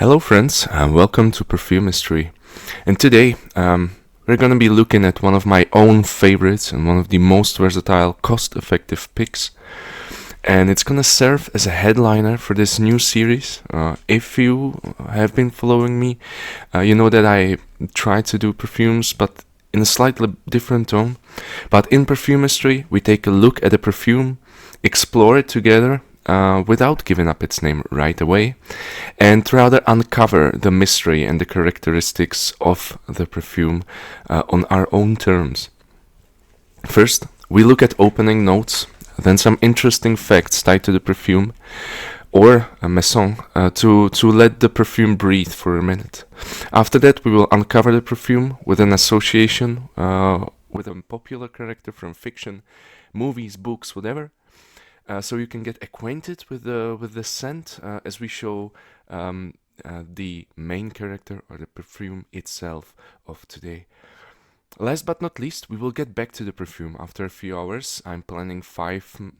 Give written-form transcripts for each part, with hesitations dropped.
Hello friends, welcome to Perfume History. And today we're going to be looking at one of my own favorites and one of the most versatile, cost-effective picks. And it's going to serve as a headliner for this new series. If you have been following me, you know that I try to do perfumes, but in a slightly different tone. But in Perfume History, we take a look at a perfume, explore it together, without giving up its name right away, and rather uncover the mystery and the characteristics of the perfume on our own terms. First, we look at opening notes, then some interesting facts tied to the perfume, or a maison, to let the perfume breathe for a minute. After that, we will uncover the perfume with an association with a popular character from fiction, movies, books, whatever. So you can get acquainted with the scent as we show the main character or the perfume itself of today. Last but not least, we will get back to the perfume after a few hours. I'm planning 5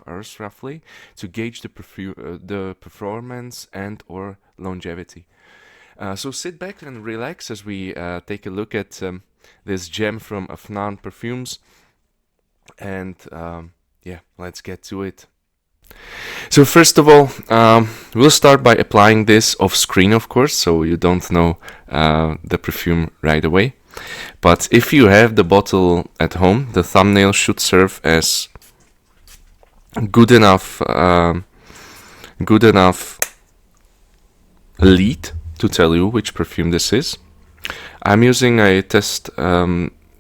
hours roughly to gauge the performance and or longevity. So sit back and relax as we take a look at this gem from Afnan Perfumes, and yeah, let's get to it. So first of all, we'll start by applying this off screen, of course, so you don't know the perfume right away. But if you have the bottle at home, the thumbnail should serve as good enough lead to tell you which perfume this is. I'm using a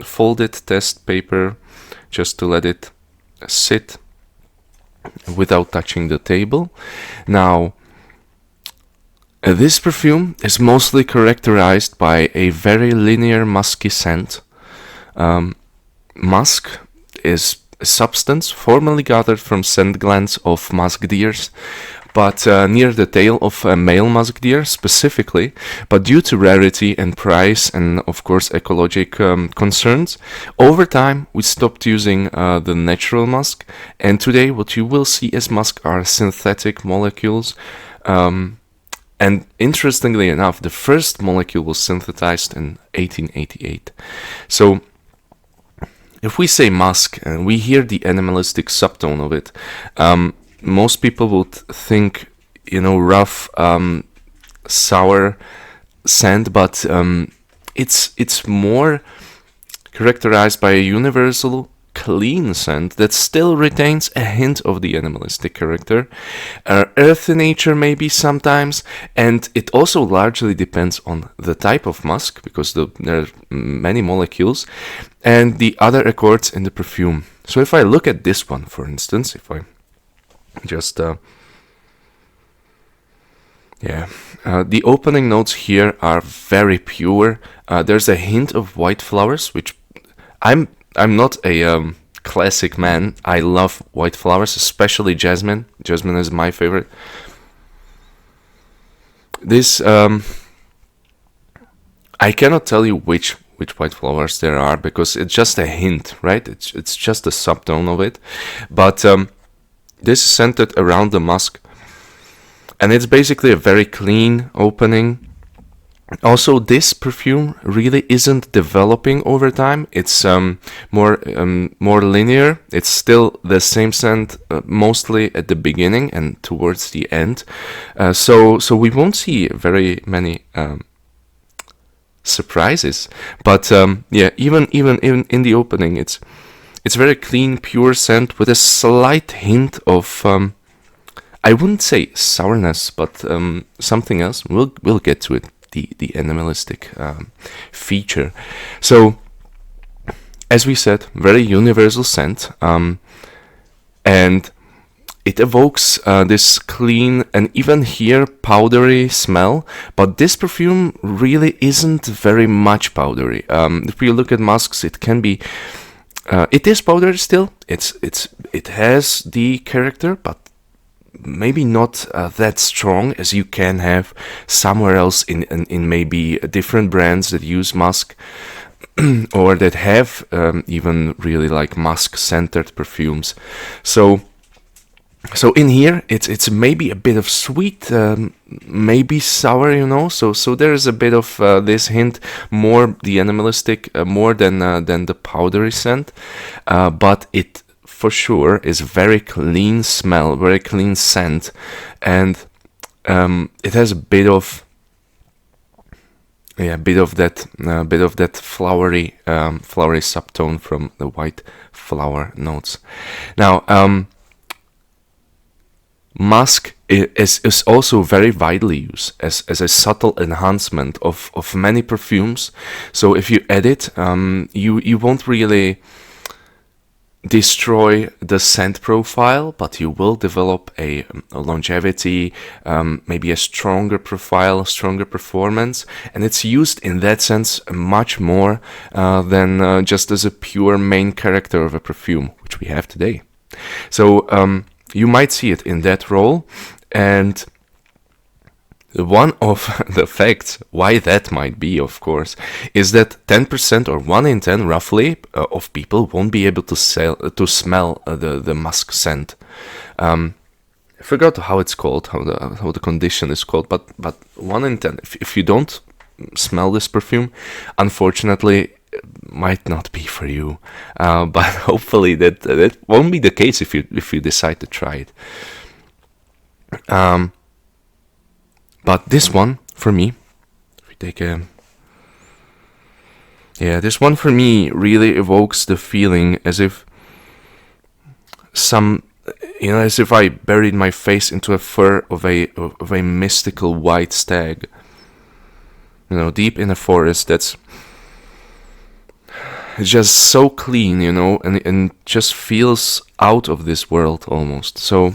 folded test paper just to let it sit without touching the table. Now, this perfume is mostly characterized by a very linear musky scent. Musk is a substance formerly gathered from scent glands of musk deers, but near the tail of a male musk deer specifically, but due to rarity and price and of course ecologic concerns, over time we stopped using the natural musk, and today what you will see as musk are synthetic molecules. And interestingly enough, the first molecule was synthesized in 1888. So if we say musk and we hear the animalistic subtone of it, most people would think, rough, sour scent, but it's more characterized by a universal, clean scent that still retains a hint of the animalistic character, earthy nature maybe sometimes, and it also largely depends on the type of musk, because there are many molecules, and the other accords in the perfume. So if I look at this one, for instance, if I just the opening notes here are very pure. There's a hint of white flowers, which I'm not a classic man. I love white flowers, especially jasmine. Jasmine is my favorite. This I cannot tell you which white flowers there are, because it's just a hint, right? It's just a subtone of it, but this is centered around the musk, and it's basically a very clean opening. Also, this perfume really isn't developing over time. It's more linear. It's still the same scent, mostly at the beginning and towards the end. So we won't see very many surprises. But even in the opening, it's very clean, pure scent with a slight hint of I wouldn't say sourness, but something else. We'll get to it. The animalistic feature. So, as we said, very universal scent, and it evokes this clean and even here powdery smell. But this perfume really isn't very much powdery. If we look at musks, it can be. It is powdery still. It has the character, but maybe not that strong as you can have somewhere else in maybe different brands that use musk or that have even really like musk centered perfumes. So So in here, it's maybe a bit of sweet, maybe sour, you know. So there is a bit of this hint, more the animalistic, more than the powdery scent, but it for sure is very clean smell, very clean scent, and it has a bit of that flowery subtone from the white flower notes. Now, musk is also very widely used as a subtle enhancement of many perfumes. So if you add it, you won't really destroy the scent profile, but you will develop a longevity, maybe a stronger profile, stronger performance, and it's used in that sense much more than just as a pure main character of a perfume, which we have today. So you might see it in that role, and one of the facts why that might be, of course, is that 10% or 1 in 10 roughly of people won't be able to smell the musk scent. I forgot how it's called, how the condition is called, but 1 in 10. If you don't smell this perfume, unfortunately, it might not be for you. But hopefully that won't be the case if you decide to try it. But this one, for me, if we take this one for me really evokes the feeling as if as if I buried my face into a fur of a mystical white stag. Deep in a forest that's just so clean, and just feels out of this world almost. So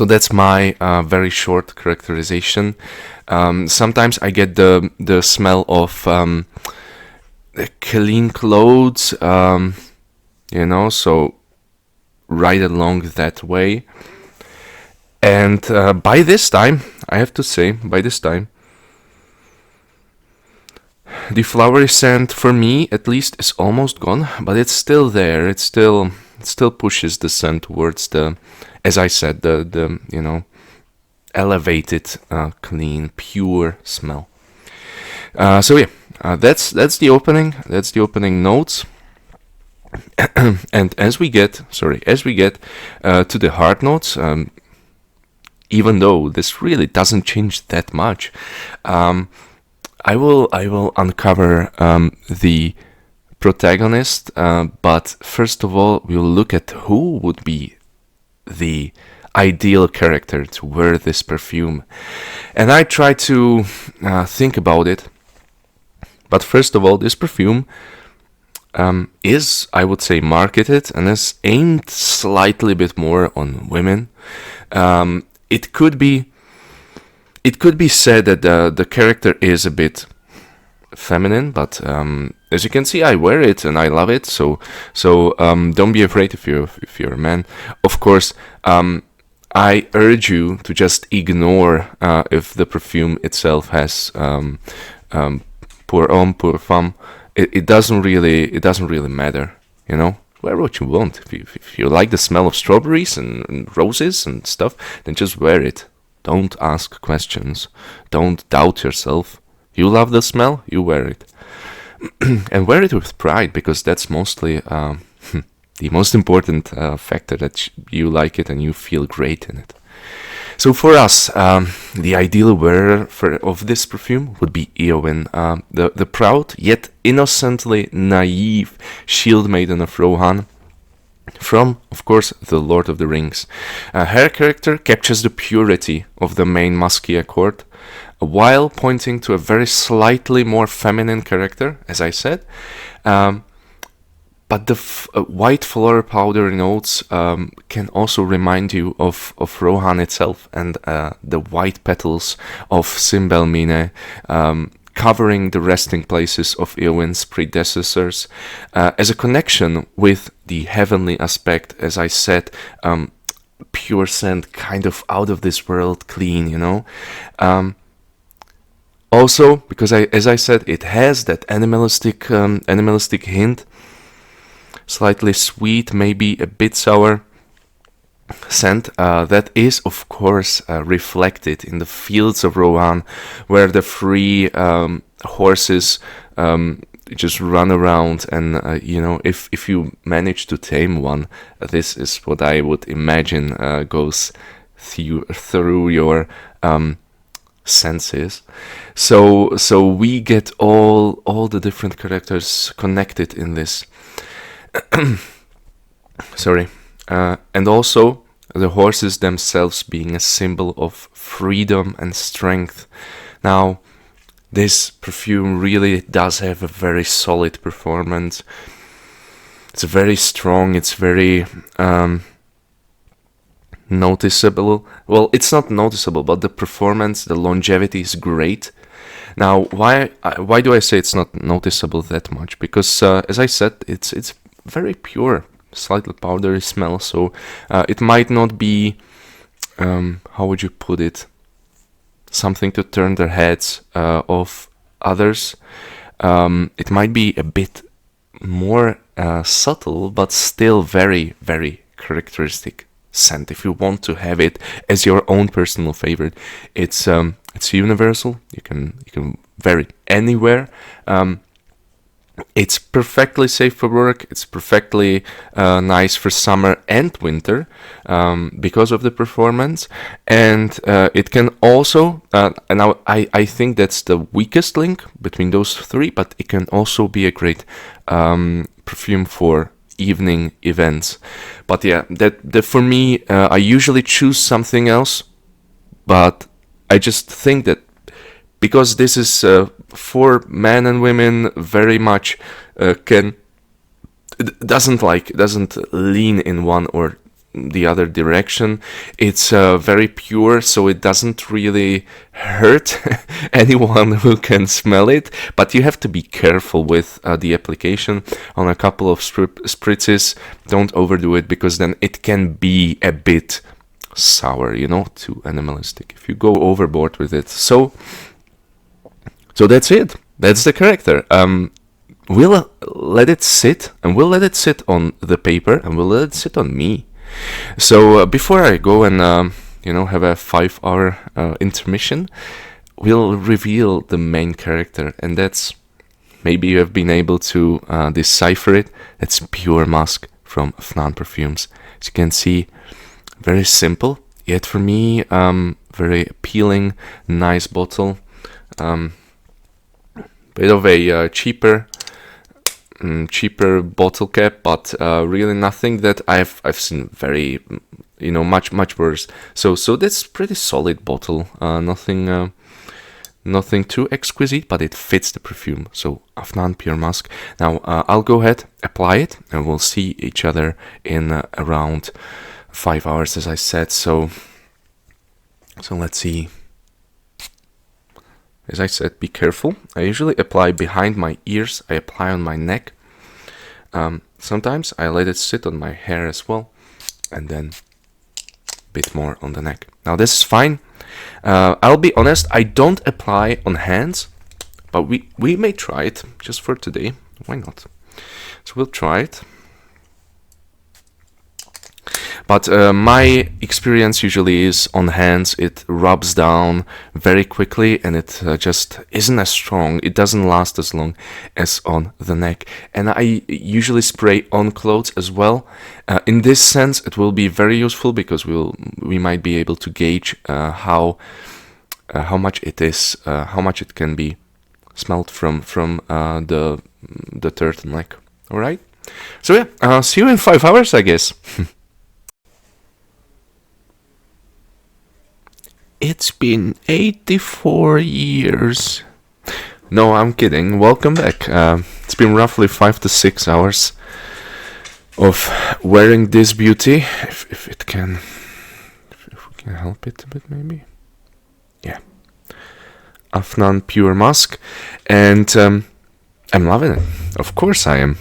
that's my very short characterization. Sometimes I get the smell of clean clothes, so right along that way. And by this time, I have to say, the flowery scent, for me at least, is almost gone, but it's still there. It still pushes the scent towards as I said, the elevated, clean, pure smell. That's the opening. That's the opening notes. And as we get to the hard notes, even though this really doesn't change that much, I will uncover the protagonist, but first of all, we'll look at who would be the ideal character to wear this perfume. And I try to think about it. But first of all, this perfume is, I would say, marketed and is aimed slightly bit more on women. It could be said that the character is a bit feminine, but as you can see, I wear it and I love it. So don't be afraid if you're a man. Of course, I urge you to just ignore if the perfume itself has pour homme, pour femme. It doesn't really matter. Wear what you want. If you like the smell of strawberries and roses and stuff, then just wear it. Don't ask questions. Don't doubt yourself. You love the smell, you wear it. And wear it with pride, because that's mostly the most important factor, that you like it and you feel great in it. So for us, the ideal wearer of this perfume would be Eowyn, the proud yet innocently naive shield maiden of Rohan, from, of course, The Lord of the Rings. Her character captures the purity of the main musky accord, while pointing to a very slightly more feminine character, as I said. But the white floral powder notes can also remind you of Rohan itself, and the white petals of Cymbalmine, covering the resting places of Eowyn's predecessors, as a connection with the heavenly aspect, as I said, pure scent, kind of out of this world, clean, Also, because as I said, it has that animalistic hint, slightly sweet, maybe a bit sour, scent that is, of course, reflected in the fields of Rohan, where the free horses just run around, and if you manage to tame one, this is what I would imagine goes through your senses. So we get all the different characters connected in this. Sorry. And also the horses themselves being a symbol of freedom and strength. Now, this perfume really does have a very solid performance. It's very strong, it's very noticeable. Well, it's not noticeable, but the performance, the longevity is great. Now, why do I say it's not noticeable that much? Because, as I said, it's very pure, slightly powdery smell, so it might not be, how would you put it, something to turn their heads off others. It might be a bit more subtle, but still very, very characteristic scent. If you want to have it as your own personal favorite, it's universal. You can wear it anywhere. It's perfectly safe for work. It's perfectly nice for summer and winter because of the performance. And it can also, and I think that's the weakest link between those three, but it can also be a great perfume for evening events. But yeah, that for me, I usually choose something else, but I just think that because this is for men and women, very much doesn't lean in one or the other direction. It's very pure, so it doesn't really hurt anyone who can smell it. But you have to be careful with the application. On a couple of spritzes, don't overdo it, because then it can be a bit sour, too animalistic if you go overboard with it. So that's it. That's the character. We'll let it sit, and we'll let it sit on the paper, and we'll let it sit on me. So before I go and have a 5-hour intermission, we'll reveal the main character, and that's, maybe you have been able to decipher it. It's Pure Musk from Afnan Perfumes. As you can see, very simple, yet for me very appealing, nice bottle. Bit of a cheaper bottle cap, but really nothing that I've seen very much worse. So that's pretty solid bottle. Nothing too exquisite, but it fits the perfume. So Afnan Pure Musk. Now I'll go ahead, apply it, and we'll see each other in around 5 hours, as I said. So let's see. As I said, be careful. I usually apply behind my ears. I apply on my neck. Sometimes I let it sit on my hair as well, and then a bit more on the neck. Now this is fine. I'll be honest, I don't apply on hands, but we may try it just for today. Why not? So we'll try it. But my experience usually is on hands. It rubs down very quickly, and it just isn't as strong. It doesn't last as long as on the neck. And I usually spray on clothes as well. In this sense, it will be very useful, because we might be able to gauge how much it is, how much it can be smelled from the turtleneck. All right. So yeah, see you in 5 hours, I guess. It's been 84 years. No, I'm kidding. Welcome back. It's been roughly 5 to 6 hours of wearing this beauty. If we can help it a bit, maybe. Yeah. Afnan Pure Musk. And I'm loving it. Of course I am.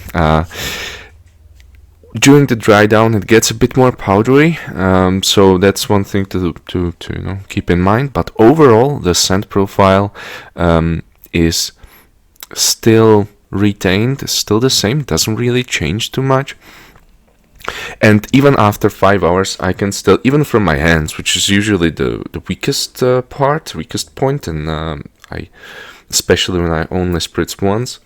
During the dry down, it gets a bit more powdery, so that's one thing to keep in mind. But overall, the scent profile is still retained, still the same. Doesn't really change too much. And even after 5 hours, I can still, even from my hands, which is usually the weakest weakest point, and I, especially when I only spritz once,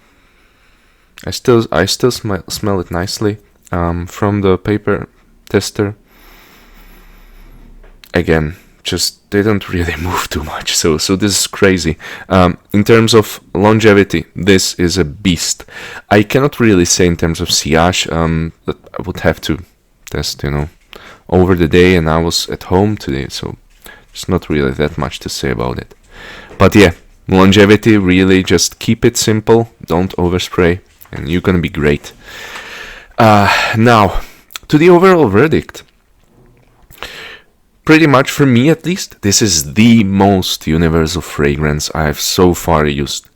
I still smell it nicely from the paper tester. Again, just didn't really move too much, so this is crazy. In terms of longevity, this is a beast. I cannot really say in terms of sillage, that I would have to test, over the day, and I was at home today, so there's not really that much to say about it. But yeah, longevity, really just keep it simple, don't overspray, and you're gonna be great. Now, to the overall verdict. Pretty much for me at least, this is the most universal fragrance I've so far used.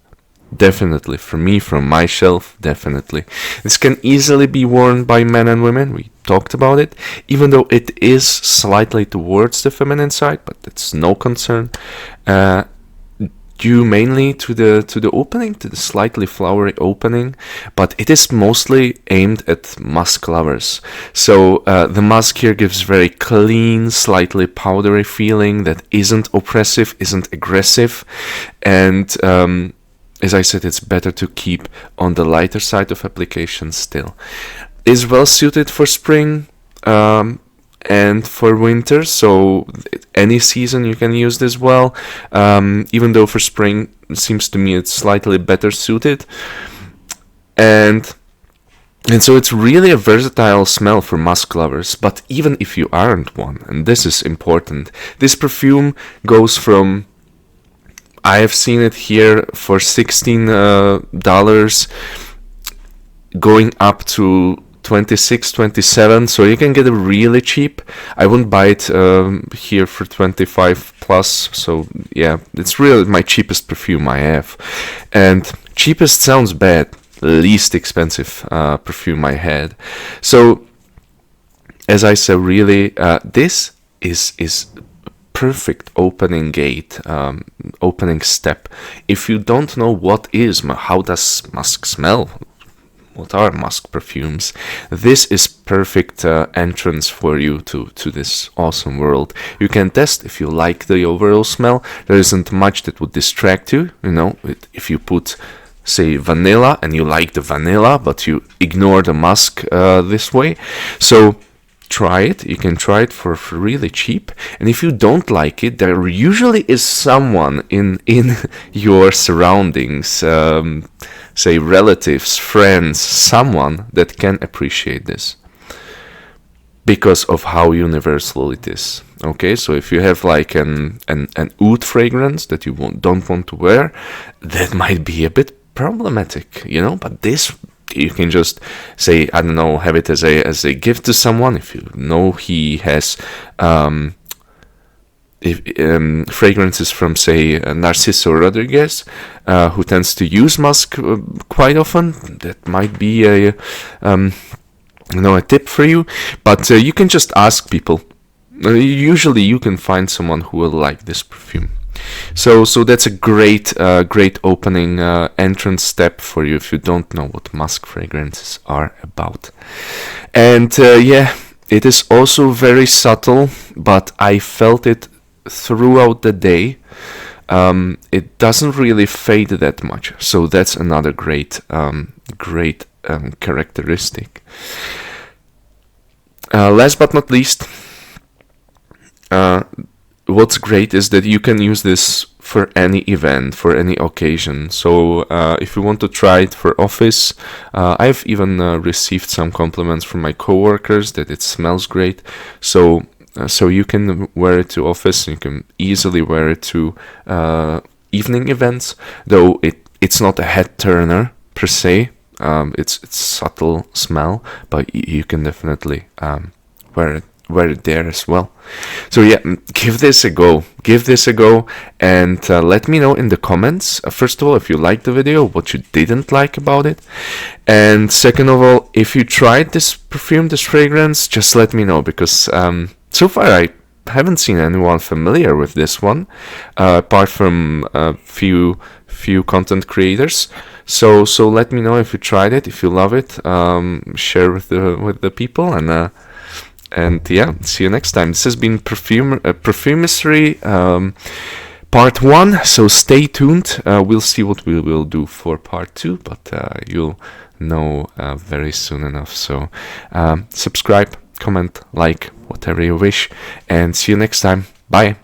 Definitely, for me, from my shelf, definitely. This can easily be worn by men and women, we talked about it, even though it is slightly towards the feminine side, but it's no concern. Due mainly to the opening, to the slightly flowery opening, but it is mostly aimed at musk lovers. So the musk here gives very clean, slightly powdery feeling that isn't oppressive, isn't aggressive, and as I said, it's better to keep on the lighter side of application still. Is well suited for spring and for winter, so any season you can use this well, even though for spring it seems to me it's slightly better suited, and so it's really a versatile smell for musk lovers. But even if you aren't one, and this is important, this perfume goes from, I have seen it here for $16 going up to 26, 27, so you can get it really cheap. I wouldn't buy it here for 25 plus, so yeah, it's really my cheapest perfume I have. And cheapest sounds bad, least expensive perfume I had. So as I said, really, this is perfect opening gate, opening step. If you don't know how does musk smell, what are musk perfumes, this is perfect entrance for you to this awesome world. You can test if you like the overall smell. There isn't much that would distract you, if you put, say, vanilla and you like the vanilla, but you ignore the musk this way. So try it. You can try it for really cheap, and if you don't like it, there usually is someone in your surroundings, say relatives, friends, someone that can appreciate this because of how universal it is. Okay, so if you have like an oud fragrance that you don't want to wear, that might be a bit problematic, but this, you can just say, I don't know, have it as a gift to someone if you know he has fragrances from, say, Narciso Rodriguez, who tends to use musk quite often. That might be a tip for you. But you can just ask people. Usually, you can find someone who will like this perfume. So that's a great opening entrance step for you if you don't know what musk fragrances are about. And it is also very subtle, but I felt it throughout the day. It doesn't really fade that much, so that's another great characteristic. Last but not least, what's great is that you can use this for any event, for any occasion. So if you want to try it for office, I've even received some compliments from my coworkers that it smells great. So you can wear it to office, you can easily wear it to evening events, though it's not a head turner per se. It's subtle smell, but you can definitely wear it there as well. So yeah, give this a go, and let me know in the comments, first of all, if you liked the video, what you didn't like about it, and second of all, if you tried this perfume, this fragrance, just let me know, because so far haven't seen anyone familiar with this one, apart from a few content creators. So let me know if you tried it, if you love it. Share with the people, and yeah, see you next time. This has been Perfumistry part 1. So stay tuned. We'll see what we will do for part 2, but you'll know very soon enough. So subscribe, comment, like, whatever you wish, and see you next time. Bye.